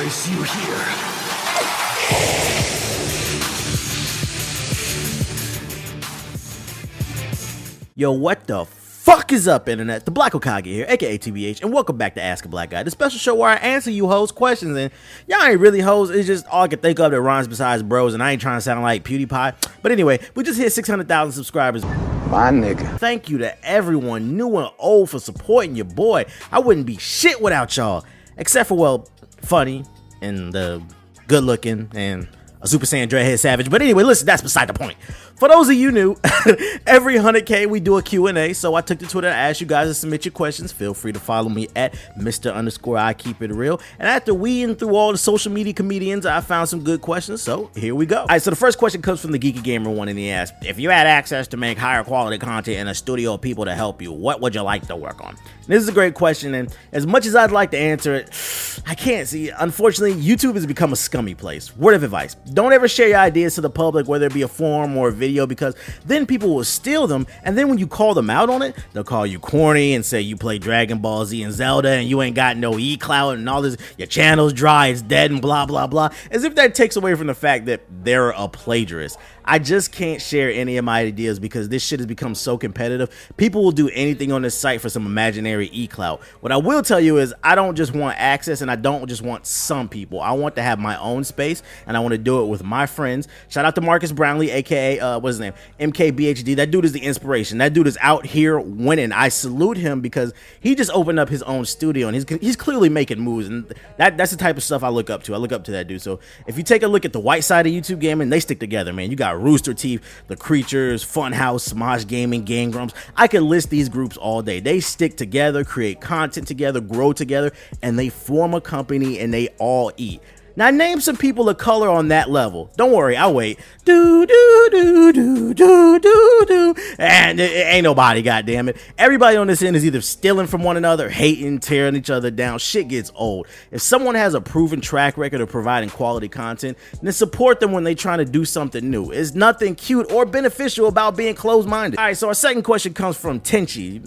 embrace you here. Yo, what the fuck is up, internet? The Black Okage here, aka TBH, and welcome back to Ask a Black Guy, the special show where I answer you hoes questions, and y'all ain't really hoes, it's just all I can think of that rhymes besides bros, and I ain't trying to sound like PewDiePie, but anyway, we just hit 600,000 subscribers. My nigga. Thank you to everyone, new and old, for supporting your boy. I wouldn't be shit without y'all, except for, well, funny, and the good looking, and a Super Saiyan Dreadhead Savage, but anyway, listen, that's beside the point. For those of you new, every 100K we do a Q&A, so I took to Twitter to ask you guys to submit your questions. Feel free to follow me at Mr_I Keep It Real. And after weeding through all the social media comedians, I found some good questions, so here we go. All right, so the first question comes from the Geeky Gamer one, and he asked, if you had access to make higher quality content and a studio of people to help you, what would you like to work on? And this is a great question, and as much as I'd like to answer it, I can't. See, unfortunately, YouTube has become a scummy place. Word of advice, don't ever share your ideas to the public, whether it be a forum or a video, because then people will steal them, and then when you call them out on it, they'll call you corny and say you play Dragon Ball Z and Zelda and you ain't got no e-clout and all this, your channel's dry, it's dead, and blah blah blah, as if that takes away from the fact that they're a plagiarist. I just can't share any of my ideas because this shit has become so competitive. People will do anything on this site for some imaginary e-clout. What I will tell you is I don't just want access, and I don't just want some people. I want to have my own space, and I want to do it with my friends. Shout out to Marcus Brownlee, aka what's his name, MKBHD. That dude is the inspiration. That dude is out here winning. I salute him because he just opened up his own studio, and he's clearly making moves, and that's the type of stuff I look up to. I look up to that dude. So if you take a look at the white side of YouTube gaming, they stick together, man. You got Rooster Teeth, The Creatures, Funhouse, Smosh Gaming, Game Grumps. I could list these groups all day. They stick together, create content together, grow together, and they form a company, and they all eat. Now name some people of color on that level. Don't worry, I'll wait. Do do do do do do do. And it ain't nobody, goddammit. Everybody on this end is either stealing from one another, hating, tearing each other down. Shit gets old. If someone has a proven track record of providing quality content, then support them when they trying to do something new. There's nothing cute or beneficial about being closed-minded. All right, so our second question comes from Tenchi.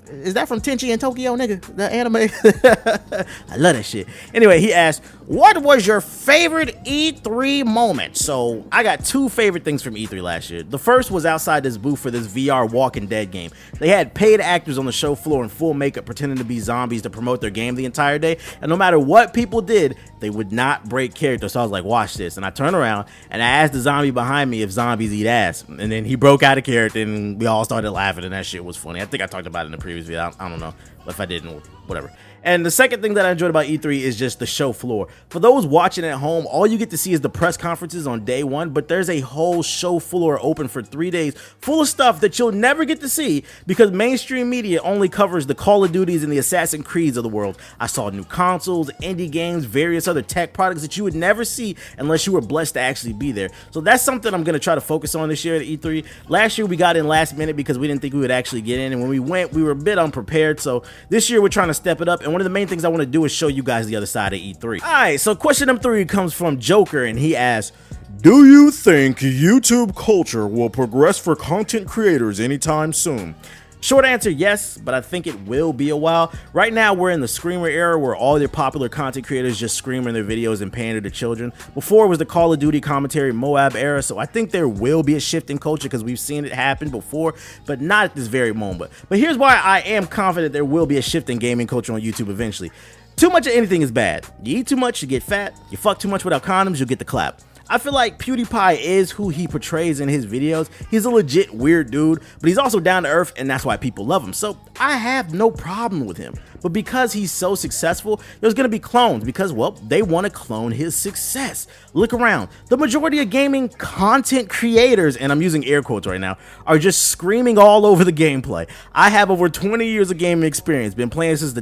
Is that from Tenchi in Tokyo, nigga? The anime? I love that shit. Anyway, he asked, what was your favorite E3 moment? So I got two favorite things from E3 last year. The first was outside this booth for this VR Walking Dead game. They had paid actors on the show floor in full makeup pretending to be zombies to promote their game the entire day. And no matter what people did, they would not break character. So I was like, watch this. And I turned around and I asked the zombie behind me if zombies eat ass. And then he broke out of character and we all started laughing, and that shit was funny. I think I talked about it in the previous video. I don't know. But if I didn't, whatever. And the second thing that I enjoyed about E3 is just the show floor. For those watching at home, all you get to see is the press conferences on day one, but there's a whole show floor open for 3 days full of stuff that you'll never get to see because mainstream media only covers the Call of Duties and the Assassin's Creeds of the world. I saw new consoles, indie games, various other tech products that you would never see unless you were blessed to actually be there. So that's something I'm going to try to focus on this year at E3. Last year we got in last minute because we didn't think we would actually get in, and when we went, we were a bit unprepared. So this year we're trying to step it up, and one of the main things I want to do is show you guys the other side of E3. Alright, so question number 3 comes from Joker, and he asks, do you think YouTube culture will progress for content creators anytime soon? Short answer, yes, but I think it will be a while. Right now, we're in the screamer era where all your popular content creators just scream in their videos and pander to children. Before, it was the Call of Duty commentary Moab era, so I think there will be a shift in culture because we've seen it happen before, but not at this very moment. But here's why I am confident there will be a shift in gaming culture on YouTube eventually. Too much of anything is bad. You eat too much, you get fat. You fuck too much without condoms, you'll get the clap. I feel like PewDiePie is who he portrays in his videos. He's a legit weird dude, but he's also down to earth, and that's why people love him. So I have no problem with him. But because he's so successful, there's gonna be clones because, well, they want to clone his success. Look around. The majority of gaming content creators, and I'm using air quotes right now, are just screaming all over the gameplay. I have over 20 years of gaming experience, been playing since the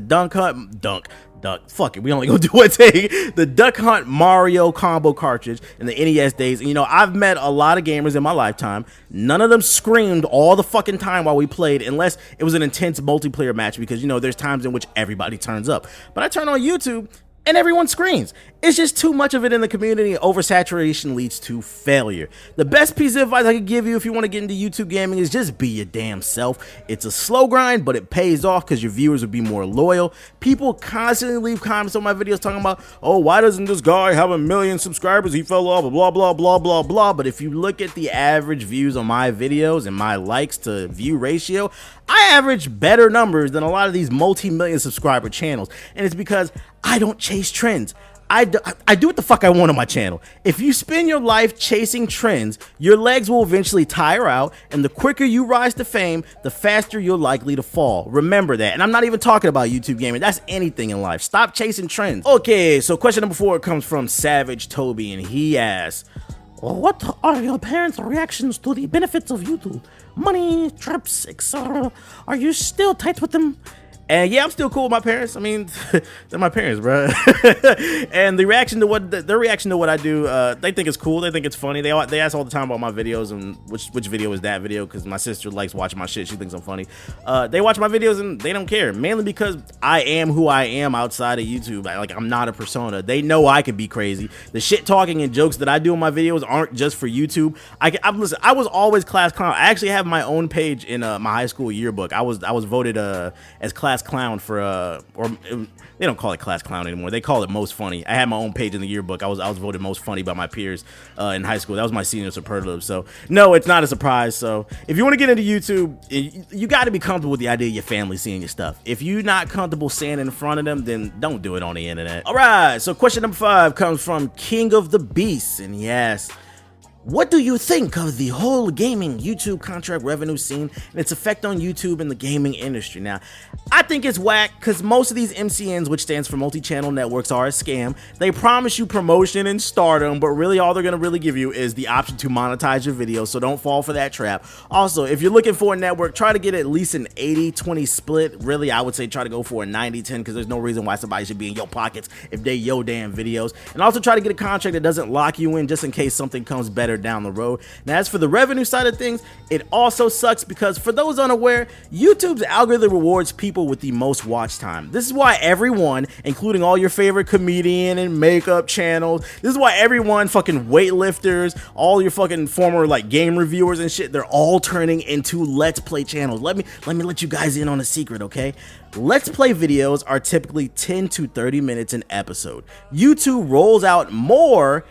fuck it, we only gonna do one thing. The Duck Hunt Mario combo cartridge in the NES days. And you know, I've met a lot of gamers in my lifetime. None of them screamed all the fucking time while we played unless it was an intense multiplayer match because, you know, there's times in which everybody turns up. But I turn on YouTube and everyone screams. It's just too much of it in the community. Oversaturation leads to failure. The best piece of advice I could give you if you want to get into YouTube gaming is just be your damn self. It's a slow grind, but it pays off because your viewers will be more loyal. People constantly leave comments on my videos talking about, oh, why doesn't this guy have 1 million subscribers? He fell off, blah, blah, blah, blah, blah. But if you look at the average views on my videos and my likes to view ratio, I average better numbers than a lot of these multi-million subscriber channels. And it's because I don't chase trends. I do what the fuck I want on my channel. If you spend your life chasing trends, your legs will eventually tire out, and the quicker you rise to fame, the faster you're likely to fall. Remember that. And I'm not even talking about YouTube gaming. That's anything in life. Stop chasing trends. Okay, so question number 4 comes from Savage Toby, and he asks, what are your parents' reactions to the benefits of YouTube? Money, trips, etc. Are you still tight with them? And yeah, I'm still cool with my parents. I mean, they're my parents, bro. And the reaction to their reaction to what I do, they think it's cool. They think it's funny. They ask all the time about my videos and which video is that video, because my sister likes watching my shit. She thinks I'm funny. They watch my videos and they don't care, mainly because I am who I am outside of YouTube. I'm not a persona. They know I can be crazy. The shit talking and jokes that I do in my videos aren't just for YouTube. Listen, I was always class clown. I actually have my own page in my high school yearbook. I was voted as class clown for they don't call it class clown anymore. They call it most funny. I had my own page in the yearbook. I was voted most funny by my peers in high school. That was my senior superlative. So no, it's not a surprise. So if you want to get into YouTube, you got to be comfortable with the idea of your family seeing your stuff. If you're not comfortable standing in front of them, then don't do it on the internet. All right. So question number 5 comes from King of the Beasts, and he asks, what do you think of the whole gaming YouTube contract revenue scene and its effect on YouTube and the gaming industry? Now, I think it's whack because most of these MCNs, which stands for multi-channel networks, are a scam. They promise you promotion and stardom, but really all they're going to really give you is the option to monetize your video, so don't fall for that trap. Also, if you're looking for a network, try to get at least an 80-20 split. Really, I would say try to go for a 90-10 because there's no reason why somebody should be in your pockets if they your damn videos. And also try to get a contract that doesn't lock you in just in case something comes better down the road. Now, as for the revenue side of things, it also sucks because for those unaware, YouTube's algorithm rewards people with the most watch time. This is why everyone, including all your favorite comedian and makeup channels, this is why everyone, fucking weightlifters, all your fucking former game reviewers and shit, they're all turning into Let's Play channels. Let me let you guys in on a secret, okay? Let's Play videos are typically 10 to 30 minutes an episode. YouTube rolls out more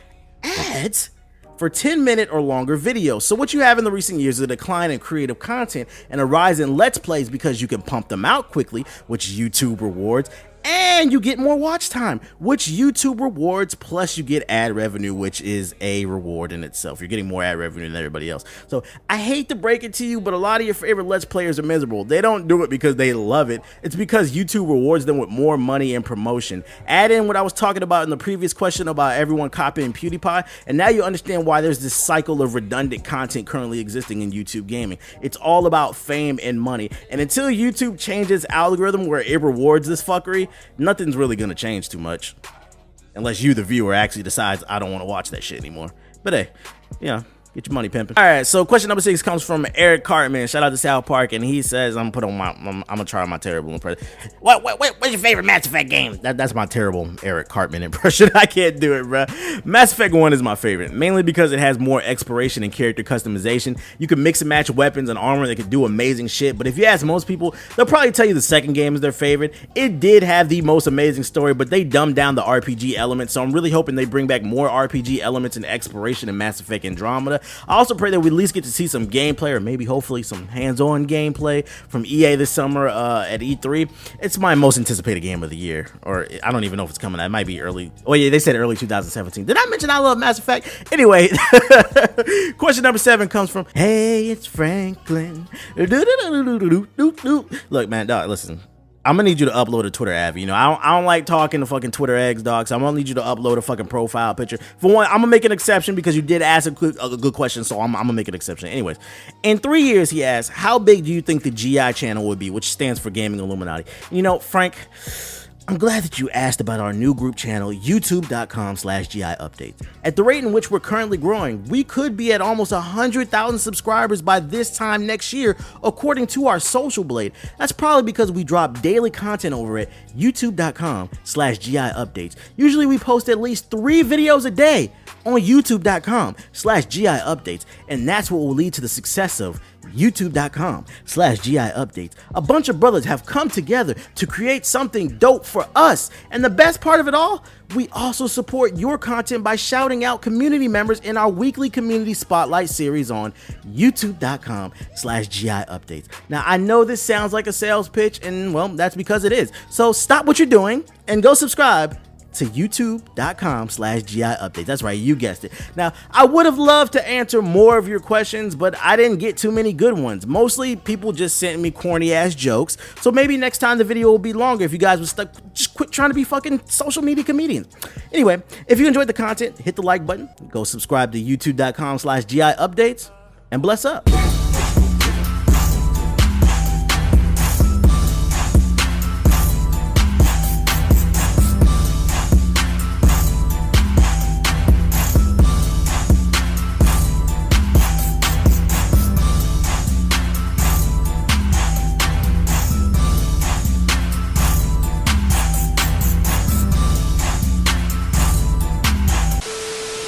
ads for 10-minute or longer videos. So what you have in the recent years is a decline in creative content and a rise in Let's Plays because you can pump them out quickly, which YouTube rewards, and you get more watch time, which YouTube rewards, plus you get ad revenue, which is a reward in itself. You're getting more ad revenue than everybody else. So I hate to break it to you, but a lot of your favorite Let's Players are miserable. They don't do it because they love it. It's because YouTube rewards them with more money and promotion. Add in what I was talking about in the previous question about everyone copying PewDiePie, and now you understand why there's this cycle of redundant content currently existing in YouTube gaming. It's all about fame and money. And until YouTube changes algorithm where it rewards this fuckery, nothing's really gonna change too much, unless you, the viewer, actually decides I don't want to watch that shit anymore. But hey, yeah, get your money pimping. All right, so question number 6 comes from Eric Cartman. Shout out to South Park, and he says, I'm gonna try my terrible impression. What's your favorite Mass Effect game? That's my terrible Eric Cartman impression. I can't do it, bro. Mass Effect 1 is my favorite, mainly because it has more exploration and character customization. You can mix and match weapons and armor that can do amazing shit, but if you ask most people, they'll probably tell you the second game is their favorite. It did have the most amazing story, but they dumbed down the RPG elements, so I'm really hoping they bring back more RPG elements and exploration in Mass Effect Andromeda. I also pray that we at least get to see some gameplay, or maybe hopefully some hands-on gameplay from EA this summer at E3. It's my most anticipated game of the year, or I don't even know if it's coming out. It might be early. Oh yeah, they said early 2017. Did I mention I love Mass Effect? Anyway, question number 7 comes from, hey, it's Franklin. Look, man, dog, listen. I'm gonna need you to upload a Twitter ad. You know, I don't like talking to fucking Twitter eggs, dog. So I'm gonna need you to upload a fucking profile picture. For one, I'm gonna make an exception because you did ask a good question, so I'm gonna make an exception. Anyways, in 3 years, he asked, how big do you think the GI channel would be, which stands for Gaming Illuminati? You know, Frank, I'm glad that you asked about our new group channel, youtube.com/GIupdates. At the rate in which we're currently growing, we could be at almost 100,000 subscribers by this time next year, according to our social blade. That's probably because we drop daily content over at youtube.com/GIupdates. Usually we post at least 3 videos a day on youtube.com/GIupdates, and that's what will lead to the success of youtube.com/GIupdates. A bunch of brothers have come together to create something dope for us, and the best part of it all, we also support your content by shouting out community members in our weekly community spotlight series on youtube.com/GIupdates. Now, I know this sounds like a sales pitch, and well, that's because it is. So stop what you're doing and go subscribe to youtube.com/GIupdates. That's right, you guessed it. Now, I would have loved to answer more of your questions, but I didn't get too many good ones. Mostly people just sent me corny ass jokes. So maybe next time the video will be longer if you guys were stuck. Just quit trying to be fucking social media comedians. Anyway, if you enjoyed the content, hit the like button, go subscribe to youtube.com/GIupdates, and bless up.